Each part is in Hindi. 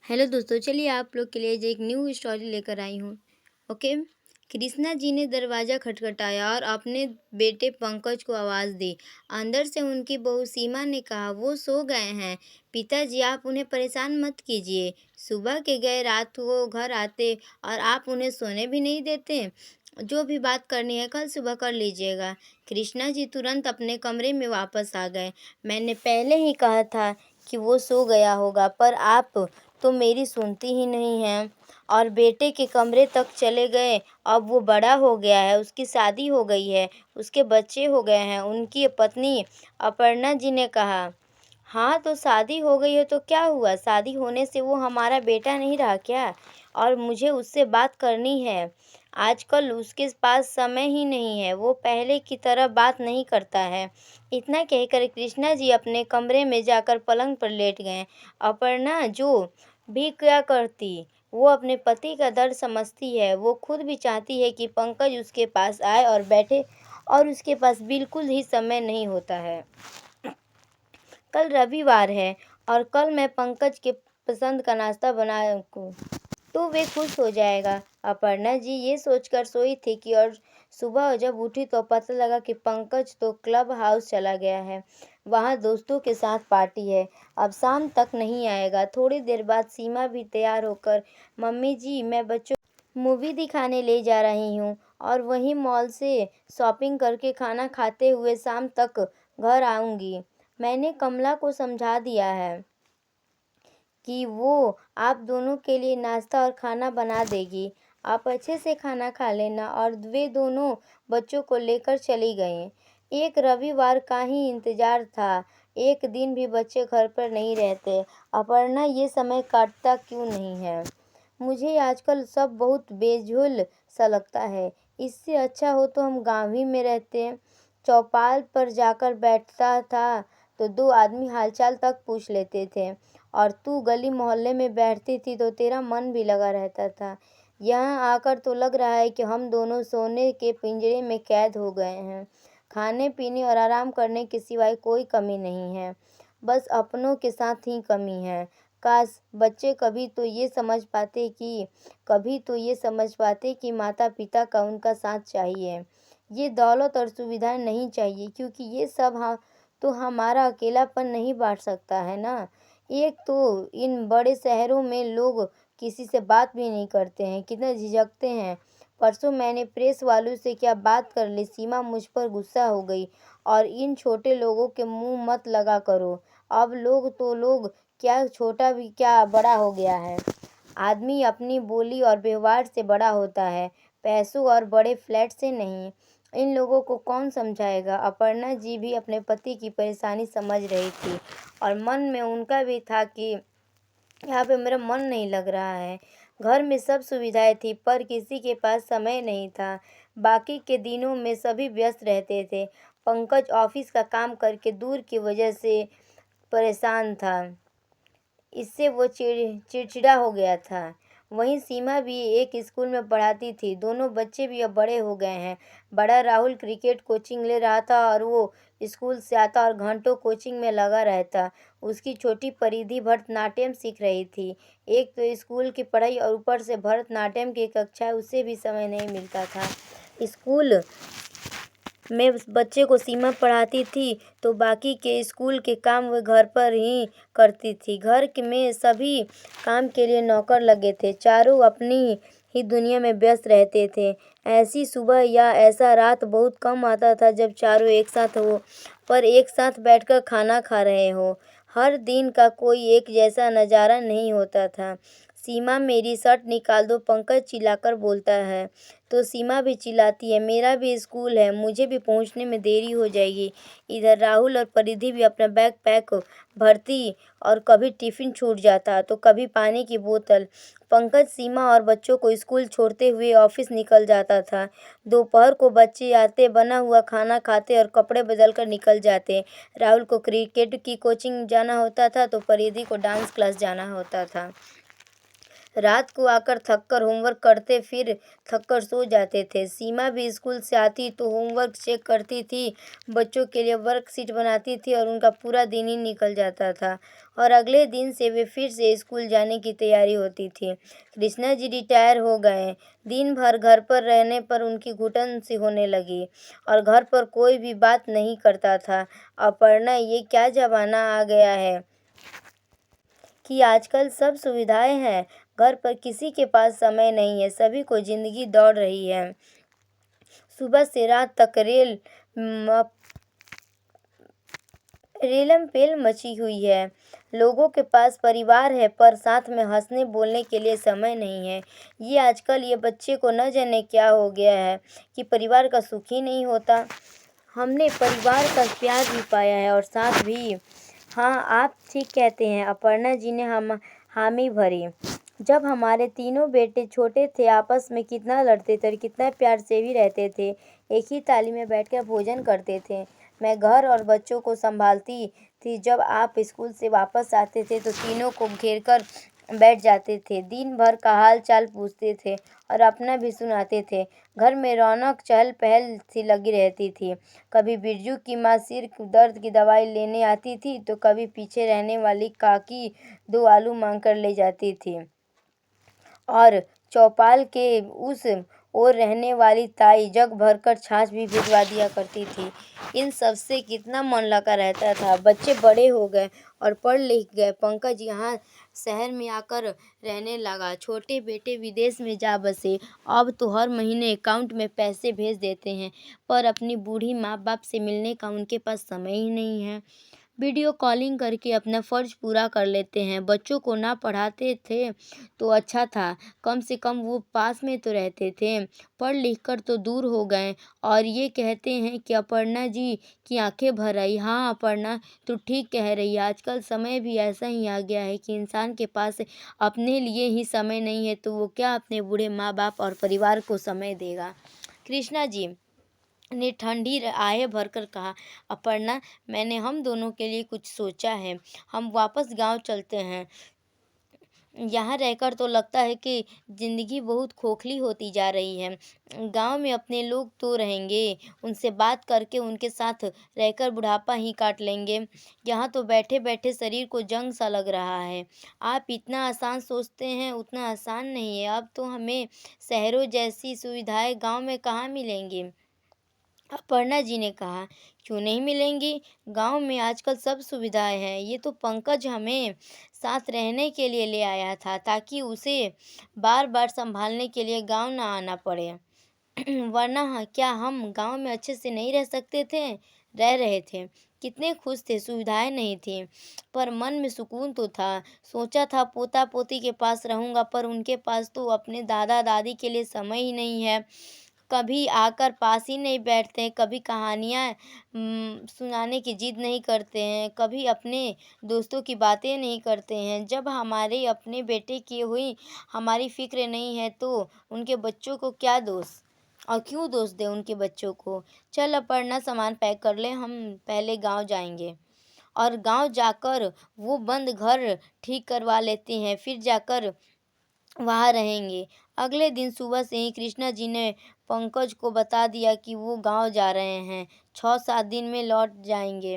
हेलो दोस्तों, चलिए आप लोग के लिए जो एक न्यू स्टोरी लेकर आई हूँ। ओके। कृष्णा जी ने दरवाज़ा खटखटाया और अपने बेटे पंकज को आवाज़ दी। अंदर से उनकी बहू सीमा ने कहा, वो सो गए हैं। पिताजी, आप उन्हें परेशान मत कीजिए। सुबह के गए, रात को घर आते और आप उन्हें सोने भी नहीं देते। जो भी बात करनी है कल सुबह कर लीजिएगा। कृष्णा जी तुरंत अपने कमरे में वापस आ गए। मैंने पहले ही कहा था कि वो सो गया होगा, पर आप तो मेरी सुनती ही नहीं हैं। और बेटे के कमरे तक चले गए। अब वो बड़ा हो गया है, उसकी शादी हो गई है, उसके बच्चे हो गए हैं। उनकी पत्नी अपर्णा जी ने कहा, हाँ तो शादी हो गई है तो क्या हुआ, शादी होने से वो हमारा बेटा नहीं रहा क्या? और मुझे उससे बात करनी है। आजकल उसके पास समय ही नहीं है, वो पहले की तरह बात नहीं करता है। इतना कहकर कृष्णा जी अपने कमरे में जाकर पलंग पर लेट गए। अपर्णा जो भी क्या करती, वो अपने पति का दर्द समझती है। वो खुद भी चाहती है कि पंकज उसके पास आए और बैठे, और उसके पास बिल्कुल ही समय नहीं होता है। कल रविवार है और कल मैं पंकज के पसंद का नाश्ता बनाऊँ तो वे खुश हो जाएगा। अपर्णा जी ये सोचकर सोई थी कि और सुबह जब उठी तो पता लगा कि पंकज तो क्लब हाउस चला गया है। वहाँ दोस्तों के साथ पार्टी है। अब शाम तक नहीं आएगा। थोड़ी देर बाद सीमा भी तैयार होकर, मम्मी जी मैं बच्चों मूवी दिखाने ले जा रही हूँ और वहीं मॉल से शॉपिंग करके खाना खाते हुए शाम तक घर आऊँगी। मैंने कमला को समझा दिया है कि वो आप दोनों के लिए नाश्ता और खाना बना देगी। आप अच्छे से खाना खा लेना। और वे दोनों बच्चों को लेकर चली गईं। एक रविवार का ही इंतजार था। एक दिन भी बच्चे घर पर नहीं रहते। अपर्णा ये समय काटता क्यों नहीं है? मुझे आजकल सब बहुत बेजोल सा लगता है। इससे अच्छा हो तो हम गाँव ही में रहते। चौपाल पर जाकर बैठता था तो दो आदमी हालचाल तक पूछ लेते थे, और तू गली मोहल्ले में बैठती थी तो तेरा मन भी लगा रहता था। यहाँ आकर तो लग रहा है कि हम दोनों सोने के पिंजरे में कैद हो गए हैं। खाने पीने और आराम करने के सिवाय कोई कमी नहीं है, बस अपनों के साथ ही कमी है। काश बच्चे कभी तो ये समझ पाते कि माता पिता का उनका साथ चाहिए। ये दौलत और सुविधाएं नहीं चाहिए, क्योंकि ये सब तो हमारा अकेलापन नहीं बांट सकता है ना। एक तो इन बड़े शहरों में लोग किसी से बात भी नहीं करते हैं, कितने झिझकते हैं। परसों मैंने प्रेस वालों से क्या बात कर ली, सीमा मुझ पर गुस्सा हो गई। और इन छोटे लोगों के मुंह मत लगा करो। अब लोग क्या, छोटा भी क्या बड़ा हो गया है। आदमी अपनी बोली और व्यवहार से बड़ा होता है, पैसों और बड़े फ्लैट से नहीं। इन लोगों को कौन समझाएगा? अपर्णा जी भी अपने पति की परेशानी समझ रही थी, और मन में उनका भी था कि यहाँ पे मेरा मन नहीं लग रहा है। घर में सब सुविधाएं थी, पर किसी के पास समय नहीं था। बाकी के दिनों में सभी व्यस्त रहते थे। पंकज ऑफिस का काम करके दूर की वजह से परेशान था। इससे वो चिड़चिड़ा हो गया था। वहीं सीमा भी एक स्कूल में पढ़ाती थी। दोनों बच्चे भी अब बड़े हो गए हैं। बड़ा राहुल क्रिकेट कोचिंग ले रहा था और वो स्कूल से आता और घंटों कोचिंग में लगा रहता। उसकी छोटी परिधि भरतनाट्यम सीख रही थी। एक तो स्कूल की पढ़ाई और ऊपर से भरतनाट्यम की कक्षाएं, उसे भी समय नहीं मिलता था। स्कूल में बच्चे को सीमा पढ़ाती थी तो बाकी के स्कूल के काम वह घर पर ही करती थी। घर में सभी काम के लिए नौकर लगे थे। चारों अपनी ही दुनिया में व्यस्त रहते थे। ऐसी सुबह या ऐसा रात बहुत कम आता था जब चारों एक साथ हो, पर एक साथ बैठकर खाना खा रहे हो। हर दिन का कोई एक जैसा नज़ारा नहीं होता था। सीमा, मेरी शर्ट निकाल दो, पंकज चिल्लाकर बोलता है तो सीमा भी चिल्लाती है, मेरा भी स्कूल है, मुझे भी पहुंचने में देरी हो जाएगी। इधर राहुल और परिधि भी अपना बैग पैक भरती, और कभी टिफिन छूट जाता तो कभी पानी की बोतल। पंकज सीमा और बच्चों को स्कूल छोड़ते हुए ऑफिस निकल जाता था। दोपहर को बच्चे आते, बना हुआ खाना खाते और कपड़े बदल कर निकल जाते। राहुल को क्रिकेट की कोचिंग जाना होता था तो परिधि को डांस क्लास जाना होता था। रात को आकर थककर होमवर्क करते, फिर थककर सो जाते थे। सीमा भी स्कूल से आती तो होमवर्क चेक करती थी, बच्चों के लिए वर्कशीट बनाती थी और उनका पूरा दिन ही निकल जाता था और अगले दिन से वे फिर से स्कूल जाने की तैयारी होती थी। कृष्णा जी रिटायर हो गए। दिन भर घर पर रहने पर उनकी घुटन सी होने लगी और घर पर कोई भी बात नहीं करता था। अपर्णा, ये क्या ज़माना आ गया है कि आजकल सब सुविधाएं हैं, घर पर किसी के पास समय नहीं है, सभी को ज़िंदगी दौड़ रही है। सुबह से रात तक रेलम-पेल मची हुई है। लोगों के पास परिवार है पर साथ में हँसने बोलने के लिए समय नहीं है। ये बच्चे को न जाने क्या हो गया है कि परिवार का सुख ही नहीं होता। हमने परिवार का प्यार भी पाया है और साथ भी। हाँ, आप ठीक कहते हैं, अपर्णा जी ने हामी भरी। जब हमारे तीनों बेटे छोटे थे, आपस में कितना लड़ते थे और कितना प्यार से भी रहते थे। एक ही थाली में बैठकर भोजन करते थे। मैं घर और बच्चों को संभालती थी। जब आप स्कूल से वापस आते थे तो तीनों को घेर कर बैठ जाते थे, दिन भर का हाल चाल पूछते थे और अपना भी सुनाते थे। घर में रौनक चहल पहल सी लगी रहती थी। कभी बिरजू की माँ सिर दर्द की दवाई लेने आती थी तो कभी पीछे रहने वाली काकी 2 आलू मांग कर ले जाती थी और चौपाल के उस ओर रहने वाली ताई जग भरकर छाछ भी भिजवा दिया करती थी। इन सब से कितना मन लगा रहता था। बच्चे बड़े हो गए और पढ़ लिख गए। पंकज यहाँ शहर में आकर रहने लगा। छोटे बेटे विदेश में जा बसे। अब तो हर महीने अकाउंट में पैसे भेज देते हैं, पर अपनी बूढ़ी माँ बाप से मिलने का उनके पास समय ही नहीं है। वीडियो कॉलिंग करके अपना फ़र्ज पूरा कर लेते हैं। बच्चों को ना पढ़ाते थे तो अच्छा था, कम से कम वो पास में तो रहते थे। पढ़ लिख कर तो दूर हो गए और ये कहते हैं कि अपर्णा जी की आंखें भर आई। हाँ अपर्णा, तू ठीक कह रही है। आजकल समय भी ऐसा ही आ गया है कि इंसान के पास अपने लिए ही समय नहीं है तो वो क्या अपने बूढ़े माँ बाप और परिवार को समय देगा। कृष्णा जी ने ठंडी आहें भरकर कहा, अपर्णा, मैंने हम दोनों के लिए कुछ सोचा है। हम वापस गांव चलते हैं। यहाँ रहकर तो लगता है कि ज़िंदगी बहुत खोखली होती जा रही है। गांव में अपने लोग तो रहेंगे, उनसे बात करके उनके साथ रहकर बुढ़ापा ही काट लेंगे। यहाँ तो बैठे बैठे शरीर को जंग सा लग रहा है। आप इतना आसान सोचते हैं, उतना आसान नहीं है। अब तो हमें शहरों जैसी सुविधाएं गांव में कहाँ मिलेंगी। अपर्णा जी ने कहा, क्यों नहीं मिलेंगी? गांव में आजकल सब सुविधाएं हैं। ये तो पंकज हमें साथ रहने के लिए ले आया था ताकि उसे बार बार संभालने के लिए गांव ना आना पड़े। वरना क्या हम गांव में अच्छे से नहीं रह सकते थे? रह रहे थे। कितने खुश थे, सुविधाएं नहीं थी पर मन में सुकून तो था। सोचा था पोता पोती के पास रहूंगा पर उनके पास तो अपने दादा दादी के लिए समय ही नहीं है। कभी आकर पास ही नहीं बैठते हैं, कभी कहानियाँ सुनाने की जिद नहीं करते हैं, कभी अपने दोस्तों की बातें नहीं करते हैं। जब हमारे अपने बेटे की हुई हमारी फ़िक्र नहीं है तो उनके बच्चों को क्या दोष, और क्यों दोष दें उनके बच्चों को। चल अपर्णा, सामान पैक कर ले, हम पहले गांव जाएंगे और गांव जाकर वो बंद घर ठीक करवा लेते हैं, फिर जाकर वहाँ रहेंगे। अगले दिन सुबह से ही कृष्णा जी ने पंकज को बता दिया कि वो गांव जा रहे हैं, 6-7 दिन में लौट जाएंगे।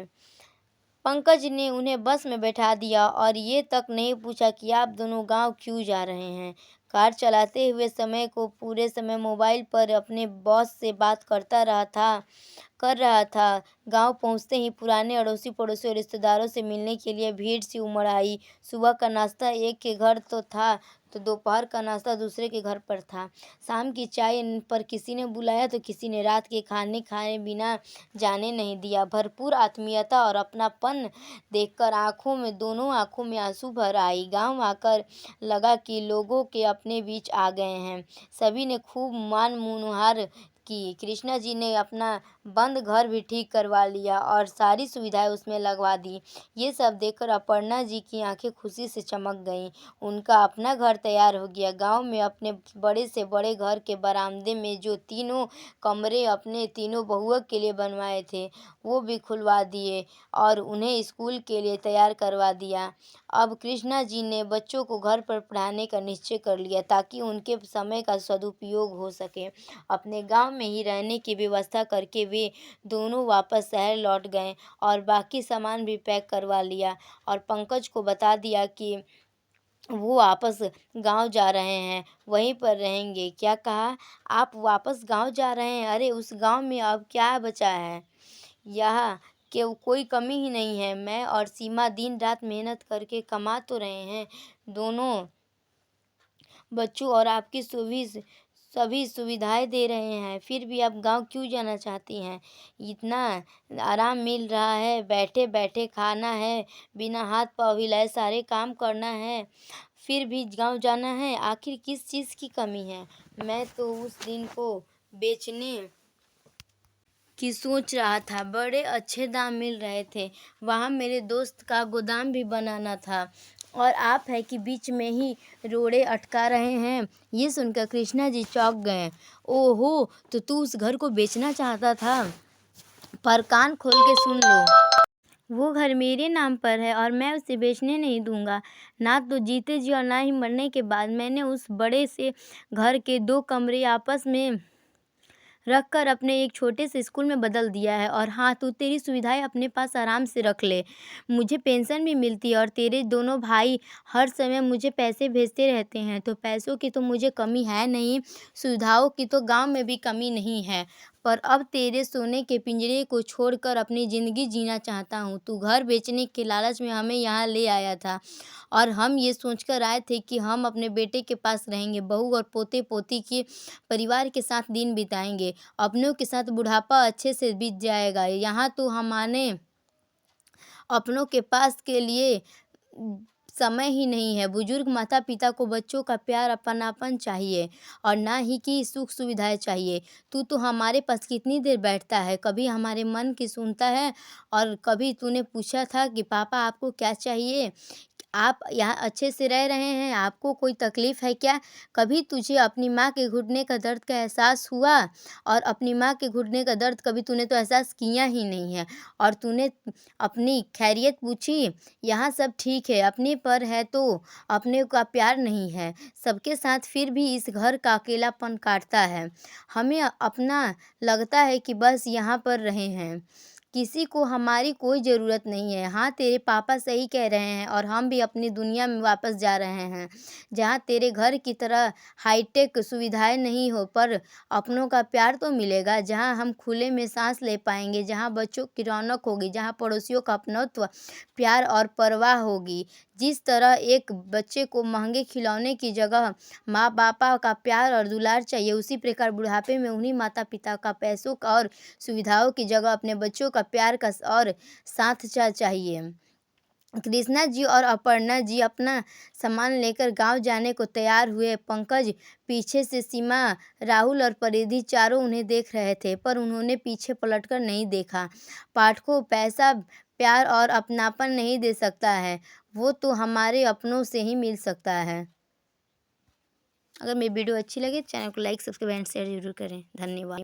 पंकज ने उन्हें बस में बैठा दिया और ये तक नहीं पूछा कि आप दोनों गांव क्यों जा रहे हैं। कार चलाते हुए समय को पूरे समय मोबाइल पर अपने बॉस से बात कर रहा था। गांव पहुंचते ही पुराने अड़ोसी पड़ोसी और रिश्तेदारों से मिलने के लिए भीड़ सी उमड़ आई। सुबह का नाश्ता एक के घर तो था तो दोपहर का नाश्ता दूसरे के घर पर था। शाम की चाय पर किसी ने बुलाया तो किसी ने रात के खाने खाए बिना जाने नहीं दिया। भरपूर आत्मीयता और अपनापन देखकर दोनों आंखों में आंसू भर आई। गांव आकर लगा कि लोगों के अपने बीच आ गए हैं। सभी ने खूब मान मुनुहार की। कृष्णा जी ने अपना बंद घर भी ठीक करवा लिया और सारी सुविधाएं उसमें लगवा दी। ये सब देखकर अपर्णा जी की आंखें खुशी से चमक गईं। उनका अपना घर तैयार हो गया। गांव में अपने बड़े से बड़े घर के बरामदे में जो तीनों कमरे अपने तीनों बहुओं के लिए बनवाए थे, वो भी खुलवा दिए और उन्हें स्कूल के लिए तैयार करवा दिया। अब कृष्णा जी ने बच्चों को घर पर पढ़ाने का निश्चय कर लिया ताकि उनके समय का सदुपयोग हो सके। अपने गांव में ही रहने की व्यवस्था करके वे दोनों वापस शहर लौट गए और बाकी सामान भी पैक करवा लिया और पंकज को बता दिया कि वो वापस गांव जा रहे हैं, वहीं पर रहेंगे। क्या कहा? आप वापस गांव जा रहे हैं? अरे उस गांव में अब क्या बचा है? यहाँ कि कोई कमी ही नहीं है। मैं और सीमा दिन रात मेहनत करके कमा तो रहे हैं, दोनों बच्चों और आपकी सभी सुविधाएं दे रहे हैं, फिर भी आप गांव क्यों जाना चाहती हैं? इतना आराम मिल रहा है, बैठे बैठे खाना है, बिना हाथ पाँव हिलाए सारे काम करना है, फिर भी गांव जाना है। आखिर किस चीज़ की कमी है? मैं तो उस दिन को बेचने की सोच रहा था। बड़े अच्छे दाम मिल रहे थे। वहाँ मेरे दोस्त का गोदाम भी बनाना था और आप है कि बीच में ही रोड़े अटका रहे हैं। ये सुनकर कृष्णा जी चौंक गए। ओहो, तो तू उस घर को बेचना चाहता था? पर कान खोल के सुन लो, वो घर मेरे नाम पर है और मैं उसे बेचने नहीं दूंगा। ना तो जीते जी और ना ही मरने के बाद। मैंने उस बड़े से घर के 2 कमरे आपस में रखकर अपने एक छोटे से स्कूल में बदल दिया है। और हाँ, तू तेरी सुविधाएं अपने पास आराम से रख ले। मुझे पेंशन भी मिलती है और तेरे दोनों भाई हर समय मुझे पैसे भेजते रहते हैं, तो पैसों की तो मुझे कमी है नहीं, सुविधाओं की तो गांव में भी कमी नहीं है। पर अब तेरे सोने के पिंजरे को छोड़कर अपनी ज़िंदगी जीना चाहता हूँ। तू घर बेचने के लालच में हमें यहाँ ले आया था और हम ये सोचकर आए थे कि हम अपने बेटे के पास रहेंगे, बहू और पोते पोती के परिवार के साथ दिन बिताएंगे, अपनों के साथ बुढ़ापा अच्छे से बीत जाएगा। यहाँ तो हमारे अपनों के पास के लिए समय ही नहीं है। बुजुर्ग माता पिता को बच्चों का प्यार अपनापन चाहिए और ना ही कि सुख सुविधाएं चाहिए। तू तो हमारे पास कितनी देर बैठता है, कभी हमारे मन की सुनता है? और कभी तूने पूछा था कि पापा आपको क्या चाहिए? आप यहाँ अच्छे से रह रहे हैं, आपको कोई तकलीफ़ है क्या? कभी तुझे अपनी माँ के घुटने का दर्द का एहसास हुआ? और अपनी माँ के घुटने का दर्द कभी तूने तो एहसास किया ही नहीं है। और तूने अपनी खैरियत पूछी? यहाँ सब ठीक है, अपने पर है तो अपने का प्यार नहीं है सबके साथ, फिर भी इस घर का अकेलापन काटता है। हमें अपना लगता है कि बस यहाँ पर रहे हैं, किसी को हमारी कोई ज़रूरत नहीं है। हाँ, तेरे पापा सही कह रहे हैं और हम भी अपनी दुनिया में वापस जा रहे हैं, जहाँ तेरे घर की तरह हाईटेक सुविधाएं नहीं हो, पर अपनों का प्यार तो मिलेगा, जहाँ हम खुले में सांस ले पाएंगे, जहाँ बच्चों की रौनक होगी, जहाँ पड़ोसियों का अपनत्व, प्यार और परवाह होगी। जिस तरह एक बच्चे को महंगे खिलौने की जगह माँ बापा का प्यार और दुलार चाहिए, उसी प्रकार बुढ़ापे में उन्हीं माता पिता का पैसों का और सुविधाओं की जगह अपने बच्चों का प्यार का और साथ चाहिए। कृष्णा जी और अपर्णा जी अपना सामान लेकर गांव जाने को तैयार हुए। पंकज पीछे से, सीमा, राहुल और परिधि चारों उन्हें देख रहे थे, पर उन्होंने पीछे पलटकर नहीं देखा। पाठकों, पैसा प्यार और अपनापन नहीं दे सकता है, वो तो हमारे अपनों से ही मिल सकता है। अगर मेरी वीडियो अच्छी लगे चैनल को लाइक सब्सक्राइब एंड शेयर जरूर करें। धन्यवाद।